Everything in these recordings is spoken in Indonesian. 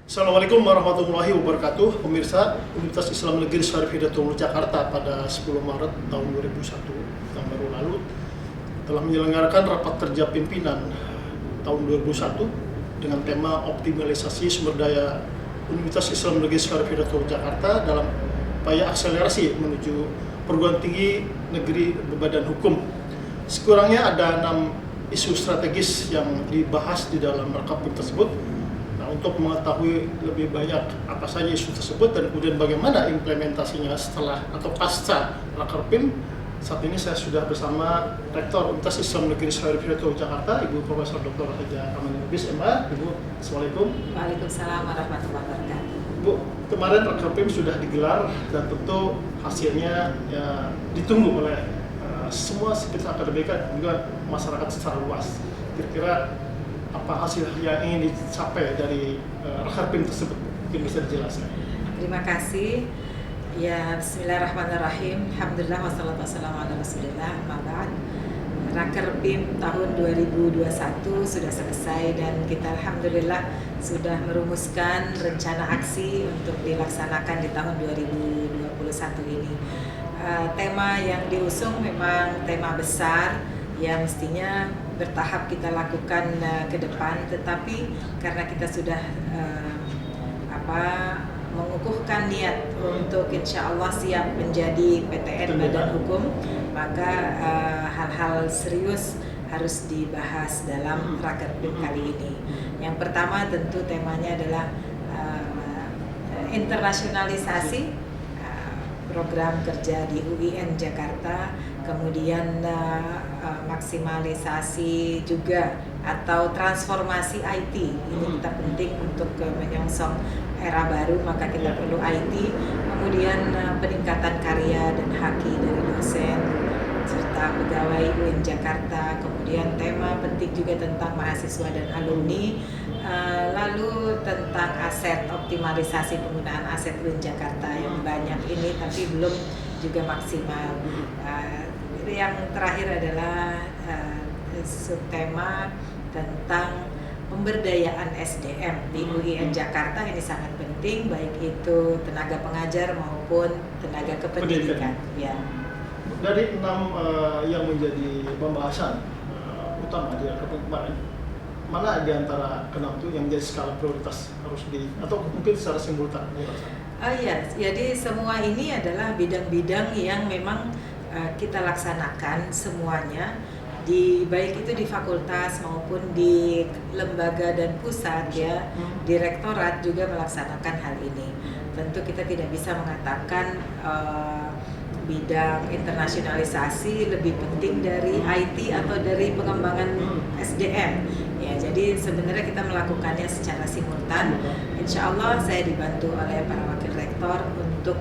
Assalamualaikum warahmatullahi wabarakatuh. Pemirsa, Universitas Islam Negeri Syarif Hidayatullah Jakarta pada 10 Maret tahun 2001 yang baru lalu telah menyelenggarakan rapat kerja pimpinan tahun 2001 dengan tema optimalisasi sumber daya Universitas Islam Negeri Syarif Hidayatullah Jakarta dalam upaya akselerasi menuju perguruan tinggi negeri berbadan hukum. Sekurangnya ada 6 isu strategis yang dibahas di dalam rakapim tersebut. Untuk mengetahui lebih banyak apa saja isu tersebut dan kemudian bagaimana implementasinya setelah atau pasca Rakerpim, saat ini saya sudah bersama Rektor Universitas Islam Negeri Syarif Hidayatullah Jakarta, Ibu Profesor Dr. Haja Aman Lubis, MA. Ibu, Assalamualaikum. Waalaikumsalam warahmatullahi wabarakatuh. Bu, kemarin Rakerpim sudah digelar dan tentu hasilnya ya, ditunggu oleh semua sivitas akademika dan juga masyarakat secara luas. Kira-kira apa hasil yang ingin dicapai dari Rakerpim tersebut? Mungkin bisa dijelaskan. Terima kasih. Ya, bismillahirrahmanirrahim. Alhamdulillah wassalatu wassalamu ala Rasulillah. Amma ba'd. Rakerpim tahun 2021 sudah selesai dan kita alhamdulillah sudah merumuskan rencana aksi untuk dilaksanakan di tahun 2021 ini. Tema yang diusung memang tema besar ya, mestinya bertahap kita lakukan ke depan, tetapi karena kita sudah mengukuhkan niat untuk insya Allah siap menjadi PTN Badan Hukum, maka hal-hal serius harus dibahas dalam Rakerpim kali ini. Yang pertama tentu temanya adalah internasionalisasi program kerja di UIN Jakarta, kemudian maksimalisasi juga atau transformasi IT. Ini kita penting untuk menyongsong era baru, maka kita perlu IT. Kemudian peningkatan karya dan haki dari dosen serta pegawai UIN Jakarta. Kemudian tema penting juga tentang mahasiswa dan alumni. Lalu tentang aset, optimalisasi penggunaan aset UIN Jakarta yang banyak ini tapi belum juga maksimal. Yang terakhir adalah subtema tentang pemberdayaan SDM di UIN Jakarta. Ini sangat penting, baik itu tenaga pengajar maupun tenaga kependidikan. Ya. Dari 6 yang menjadi pembahasan utama di Rakerpim kemarin, mana di antara ke-6 itu yang menjadi skala prioritas harus atau mungkin secara simultan? Ya, jadi semua ini adalah bidang-bidang yang memang kita laksanakan semuanya, baik itu di fakultas maupun di lembaga dan pusat ya, direktorat juga melaksanakan hal ini. Tentu kita tidak bisa mengatakan bidang internasionalisasi lebih penting dari IT atau dari pengembangan SDM. Ya, jadi sebenarnya kita melakukannya secara simultan. Insya Allah saya dibantu oleh para wakil rektor untuk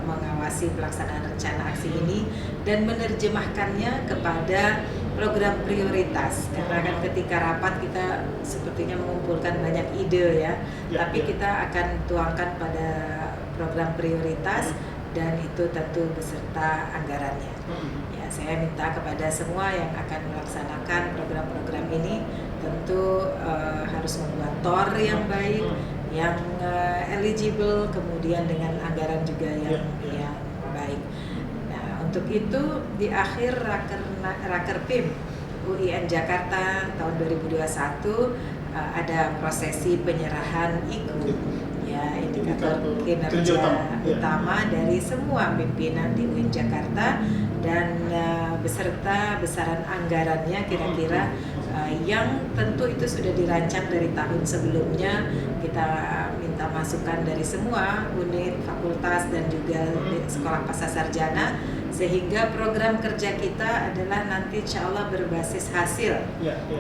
mengawasi pelaksanaan rencana aksi ini dan menerjemahkannya kepada program prioritas. Karena kan ketika rapat kita sepertinya mengumpulkan banyak ide ya, tapi kita akan tuangkan pada program prioritas dan itu tentu beserta anggarannya. Ya, saya minta kepada semua yang akan melaksanakan program-program ini tentu harus membuat TOR yang baik, yang eligible, kemudian dengan anggaran juga yang baik. Nah, untuk itu di akhir Rakerpim UIN Jakarta tahun 2021 ada prosesi penyerahan IKU. Ya, indikator kinerja utama dari semua pimpinan di UIN Jakarta dan beserta besaran anggarannya kira-kira yang tentu itu sudah dirancang dari tahun sebelumnya. Kita minta masukan dari semua unit, fakultas dan juga sekolah pascasarjana sehingga program kerja kita adalah nanti insya Allah berbasis hasil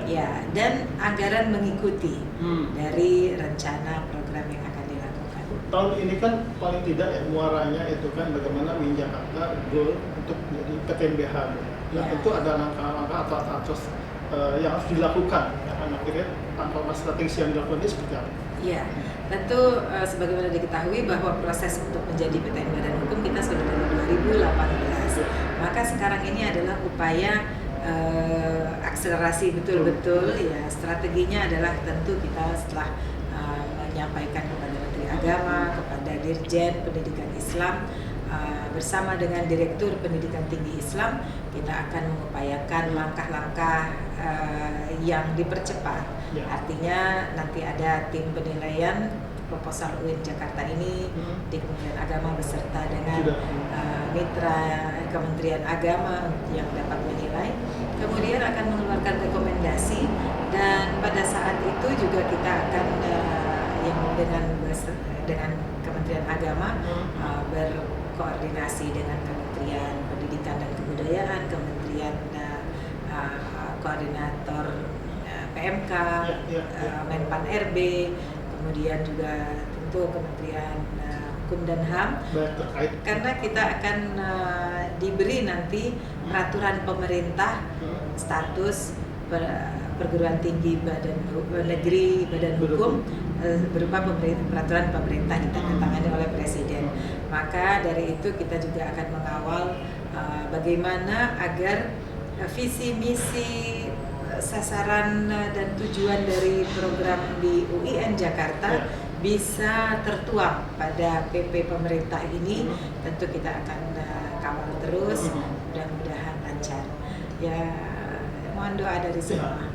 ya, dan anggaran mengikuti dari rencana program yang akan dilakukan. Tahun ini kan paling tidak ya muaranya itu kan bagaimana UIN Jakarta goal untuk menjadi PTNBH. Nah, tentu ada langkah-langkah atau yang harus dilakukan. Ya, akhirnya langkah strategis yang dilakukan ini seperti apa? Ya, tentu sebagaimana diketahui bahwa proses untuk menjadi PTN Badan Hukum kita sudah dari 2018. Maka sekarang ini adalah upaya akselerasi betul-betul ya. Strateginya adalah tentu kita setelah menyampaikan kepada Menteri Agama, kepada Dirjen Pendidikan Islam, bersama dengan Direktur Pendidikan Tinggi Islam, kita akan mengupayakan langkah-langkah yang dipercepat. Ya. Artinya nanti ada tim penilaian proposal UIN Jakarta ini di Kementerian Agama beserta dengan mitra Kementerian Agama yang dapat menilai. Kemudian akan mengeluarkan rekomendasi, dan pada saat itu juga kita akan yang dengan Kementerian Agama berkoordinasi dengan Kementerian Pendidikan dan Kebudayaan, Kementerian Koordinator PMK, Menpan RB, kemudian juga tentu Kementerian Hukum dan HAM, karena kita akan diberi nanti peraturan pemerintah status perguruan tinggi badan negeri badan hukum berupa peraturan pemerintah ditandatangani oleh Presiden. Maka dari itu kita juga akan mengawal bagaimana agar visi misi sasaran dan tujuan dari program di UIN Jakarta bisa tertuang pada PP pemerintah ini. Tentu kita akan kawal terus, mudah-mudahan lancar. Ya, mohon doa dari semua.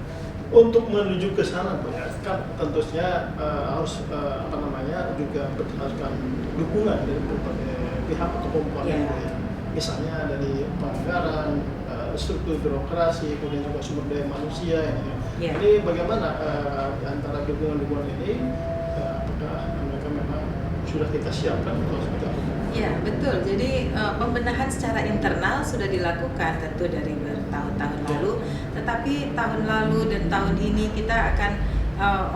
Untuk menuju ke sana, Bu, ya, kan tentunya harus juga berdasarkan dukungan dari berbagai pihak atau komponen, ya. Misalnya dari anggaran, struktur birokrasi, kemudian juga sumber daya manusia. Ini bagaimana antara dukungan-dukungan ini, apakah mereka memang sudah kita siapkan atau seperti apa? Ya, betul. Jadi pembenahan secara internal sudah dilakukan tentu dari bertahun-tahun lalu, tetapi tahun lalu dan tahun ini kita akan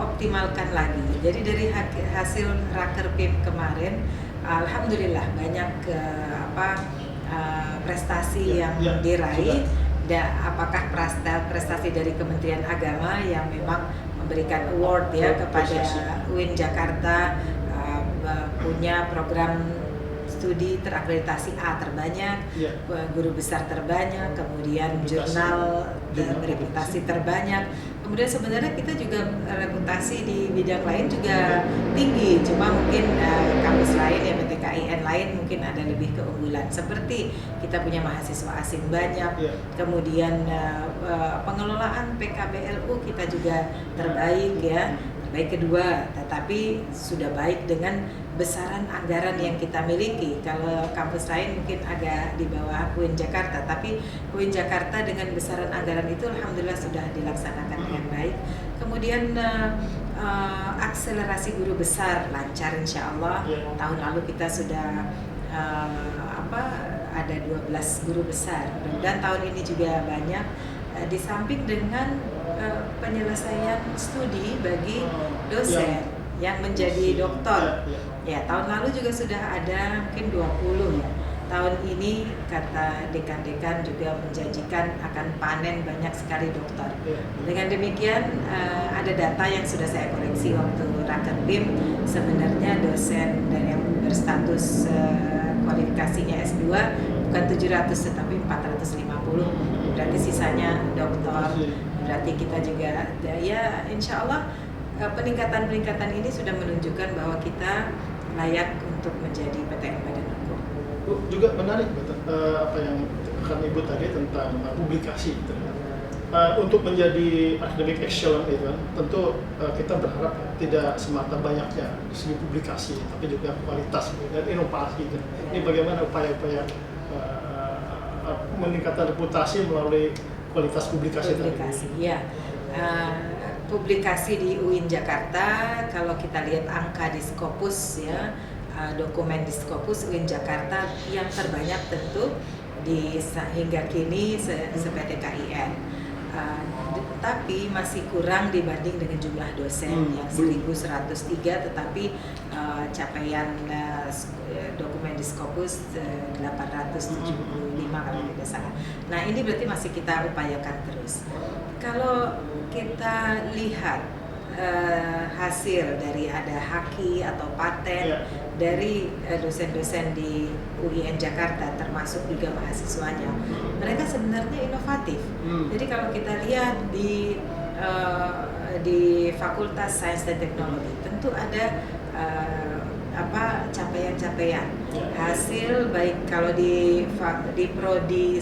optimalkan lagi. Jadi dari hasil Raker PIM kemarin, alhamdulillah banyak prestasi yang diraih. Apakah prestasi dari Kementerian Agama yang memang memberikan award ya kepada UIN Jakarta, punya program studi terakreditasi A terbanyak, guru besar terbanyak, kemudian jurnal reputasi terbanyak. Kemudian sebenarnya kita juga reputasi di bidang lain juga tinggi, cuma mungkin kampus lain ya PTKIN lain mungkin ada lebih keunggulan. Seperti kita punya mahasiswa asing banyak, kemudian pengelolaan PKBLU kita juga terbaik ya. Baik kedua, tetapi sudah baik dengan besaran anggaran yang kita miliki. Kalau kampus lain mungkin agak di bawah UIN Jakarta, tapi UIN Jakarta dengan besaran anggaran itu alhamdulillah sudah dilaksanakan dengan baik. Kemudian akselerasi guru besar lancar insya Allah. Tahun lalu kita sudah ada 12 guru besar, dan tahun ini juga banyak. Di samping dengan penyelesaian studi bagi dosen yang menjadi doktor. Ya, tahun lalu juga sudah ada mungkin 20 ya. Tahun ini kata dekan-dekan juga menjanjikan akan panen banyak sekali dokter. Dengan demikian ada data yang sudah saya koreksi waktu Raker PIM, sebenarnya dosen dan yang berstatus kualifikasinya S2 bukan 700 tetapi 450. Berarti sisanya dokter. Berarti kita juga ya insya Allah peningkatan ini sudah menunjukkan bahwa kita layak untuk menjadi PTN Badan Hukum. Bu, juga menarik apa yang akan Ibu tadi tentang publikasi. Untuk menjadi academic excellence itu kan, tentu kita berharap tidak semata banyaknya di segi publikasi, tapi juga kualitas dan inovasi. Ini bagaimana upaya-upaya meningkatkan reputasi melalui kualitas publikasi tadi. Ya. Publikasi di UIN Jakarta, kalau kita lihat angka di Scopus ya, dokumen di Scopus UIN Jakarta yang terbanyak tentu hingga kini se-PTKIN. Tapi masih kurang dibanding dengan jumlah dosen yang 1.103, tetapi capaian dokumen di Scopus 875 kalau tidak salah. Nah, ini berarti masih kita upayakan terus. Kalau kita lihat hasil dari ada haki atau paten dari dosen-dosen di UIN Jakarta, termasuk juga mahasiswanya, mereka sebenarnya inovatif. Jadi kalau kita lihat di Fakultas Sains dan Teknologi tentu ada capaian-capaian hasil, baik kalau di prodi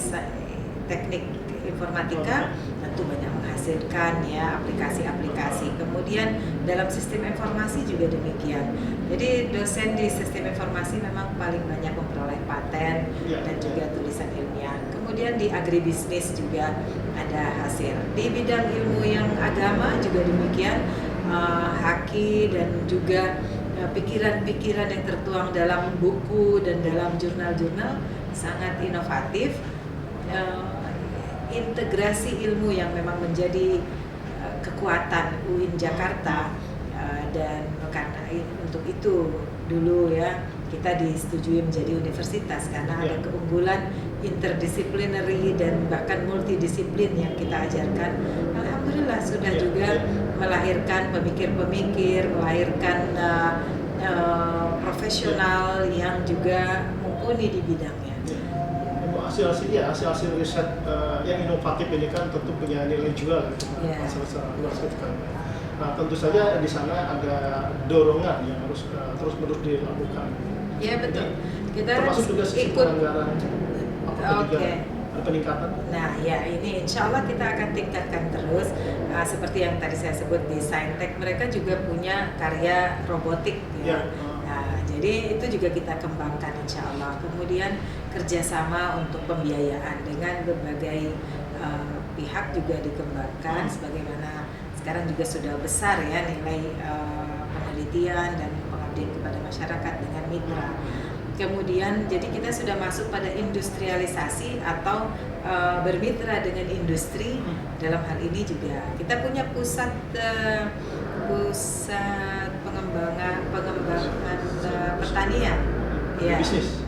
teknik informatika tentu banyak menghasilkan ya aplikasi-aplikasi. Kemudian dalam sistem informasi juga demikian. Jadi dosen di sistem informasi memang paling banyak memperoleh paten dan juga tulisan ilmiah. Kemudian di agribisnis juga ada hasil. Di bidang ilmu yang agama juga demikian, haki dan juga pikiran-pikiran yang tertuang dalam buku dan dalam jurnal-jurnal sangat inovatif. Integrasi ilmu yang memang menjadi kekuatan UIN Jakarta, dan karena untuk itu dulu ya kita disetujui menjadi universitas karena ada keunggulan interdisciplinary dan bahkan multidisiplin yang kita ajarkan. Alhamdulillah sudah juga melahirkan pemikir-pemikir, melahirkan profesional yang juga mumpuni di bidangnya. Hasil-hasil riset yang inovatif ini kan tentu punya nilai jual kan. Nah, tentu saja di sana ada dorongan yang harus terus-menerus dilakukan. Ya betul. Kita termasuk juga sisi penganggaran, juga ada peningkatan. Nah ya ini insya Allah kita akan tingkatkan terus. Seperti yang tadi saya sebut di Saintek, mereka juga punya karya robotik ya. Nah, jadi itu juga kita kembangkan insya Allah. Kemudian kerjasama untuk pembiayaan dengan berbagai pihak juga dikembangkan, sebagaimana sekarang juga sudah besar ya nilai penelitian dan pengabdian kepada masyarakat dengan mitra. Kemudian jadi kita sudah masuk pada industrialisasi atau bermitra dengan industri. Dalam hal ini juga kita punya pusat pengembangan pertanian ya. Bisnis.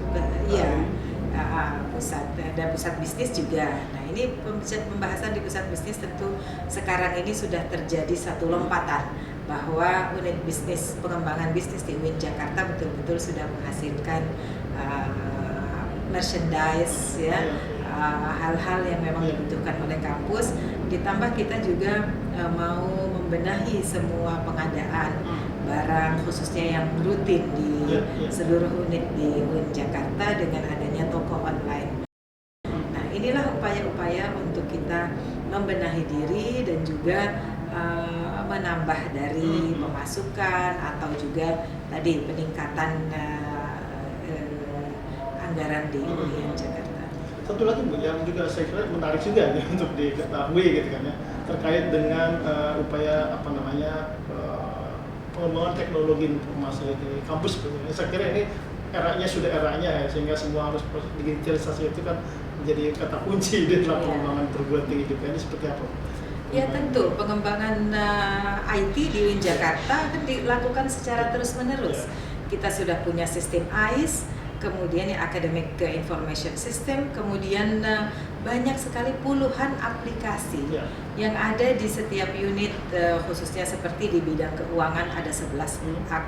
Pusat bisnis juga. Nah ini pembahasan di pusat bisnis tentu sekarang ini sudah terjadi satu lompatan bahwa unit bisnis pengembangan bisnis di UIN Jakarta betul-betul sudah menghasilkan merchandise ya, hal-hal yang memang dibutuhkan oleh kampus. Ditambah kita juga mau membenahi semua pengadaan barang khususnya yang rutin di seluruh unit di UIN Jakarta dengan adanya toko online. Nah inilah upaya-upaya untuk kita membenahi diri dan juga menambah dari pemasukan atau juga tadi peningkatan anggaran di UIN Jakarta. Satu lagi Bu, yang juga saya kira menarik juga ya, untuk diketahui gitu kan ya, terkait dengan upaya pengembangan teknologi informasi di kampus. Saya kira ini sudah eranya ya, sehingga semua harus digitalisasi itu kan menjadi kata kunci di dalam pengembangan perguruan tinggi juga. Ini seperti apa? Ya tentu pengembangan IT di UIN Jakarta kan dilakukan secara terus-menerus. Kita sudah punya sistem AIS, kemudian yang Academic Information System, kemudian banyak sekali puluhan aplikasi yang ada di setiap unit, khususnya seperti di bidang keuangan ada 11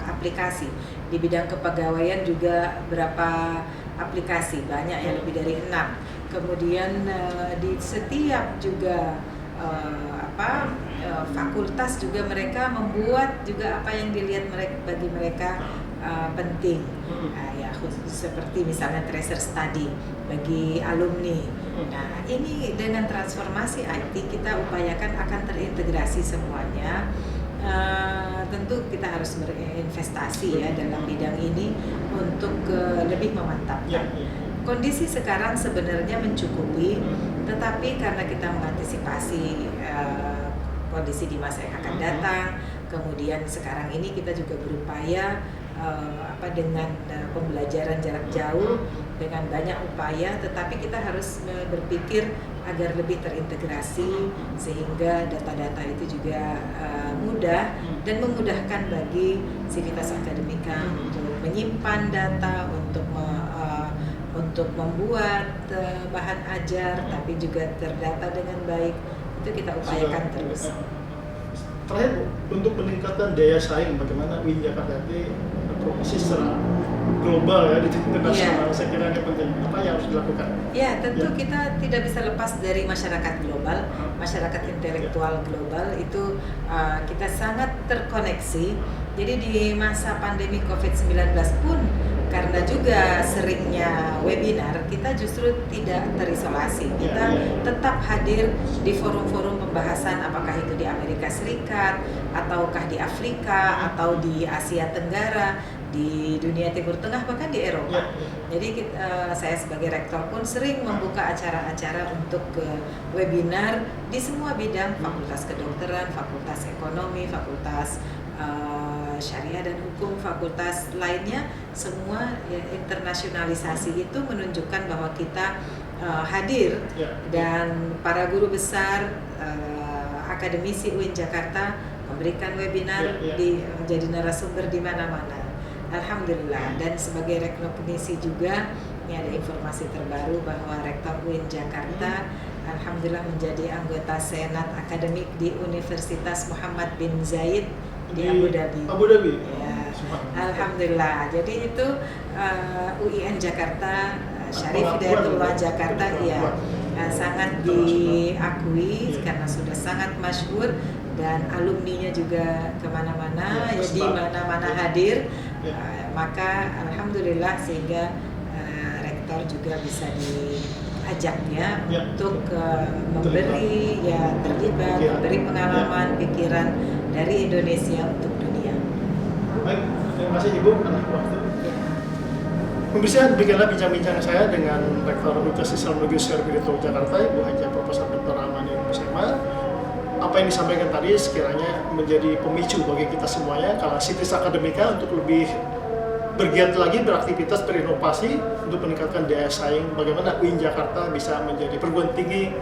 aplikasi, di bidang kepegawaian juga berapa aplikasi, banyak ya, lebih dari 6. Kemudian di setiap juga fakultas juga mereka membuat juga apa yang dilihat bagi mereka penting, ya khusus seperti misalnya tracer study bagi alumni. Nah ini dengan transformasi IT kita upayakan akan terintegrasi semuanya. Tentu kita harus berinvestasi ya dalam bidang ini untuk lebih memantapkan. Kondisi sekarang sebenarnya mencukupi, tetapi karena kita mengantisipasi kondisi di masa yang akan datang, kemudian sekarang ini kita juga berupaya dengan pembelajaran jarak jauh dengan banyak upaya, tetapi kita harus berpikir agar lebih terintegrasi sehingga data-data itu juga mudah dan memudahkan bagi sivitas akademika untuk menyimpan data, untuk membuat bahan ajar, tapi juga terdata dengan baik. Itu kita upayakan terus. Terakhir, untuk peningkatan daya saing, bagaimana UIN Jakarta berfungsi secara global ya di internasional. Saya kira ini penting. Apa yang harus dilakukan? Ya, tentu kita tidak bisa lepas dari masyarakat global, masyarakat intelektual global itu kita sangat terkoneksi. Jadi di masa pandemi COVID-19 pun karena juga seringnya webinar, kita justru tidak terisolasi. Kita tetap hadir di forum-forum pembahasan, apakah itu di Amerika Serikat, ataukah di Afrika, atau di Asia Tenggara, di dunia Timur Tengah, bahkan di Eropa. Jadi saya sebagai rektor pun sering membuka acara-acara untuk webinar di semua bidang, fakultas kedokteran, fakultas ekonomi, fakultas syariah dan hukum, fakultas lainnya, semua internasionalisasi itu menunjukkan bahwa kita hadir dan para guru besar, akademisi UIN Jakarta memberikan webinar jadi narasumber di mana-mana. Alhamdulillah. Dan sebagai rektor komisi juga, ini ada informasi terbaru bahwa rektor UIN Jakarta alhamdulillah menjadi anggota senat akademik di Universitas Muhammad bin Zayed di Abu Dhabi. Abu Dhabi. Ya. Alhamdulillah. Jadi itu UIN Jakarta, Syarif Hidayatullah Jakarta ya sangat diakui karena sudah sangat masyhur dan alumninya juga kemana-mana, ya, di mana-mana hadir. Maka alhamdulillah sehingga rektor juga bisa diajak ya untuk memberi terlibat, memberi pengalaman, pikiran dari Indonesia untuk dunia. Baik, terima kasih Ibu atas waktu. Pemirsa, demikianlah bincang-bincang saya dengan Rektor Universitas Islam Negeri Syarif Hidayatullah Jakarta, Ibu Haja Profesor Dr. Amani Musema. Apa yang disampaikan tadi sekiranya menjadi pemicu bagi kita semuanya, kalau Sitis Akademika untuk lebih bergiat lagi beraktivitas berinovasi untuk meningkatkan daya saing bagaimana UIN Jakarta bisa menjadi perguruan tinggi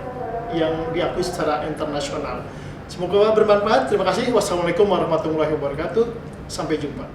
yang diakui secara internasional. Semoga bermanfaat. Terima kasih. Wassalamualaikum warahmatullahi wabarakatuh. Sampai jumpa.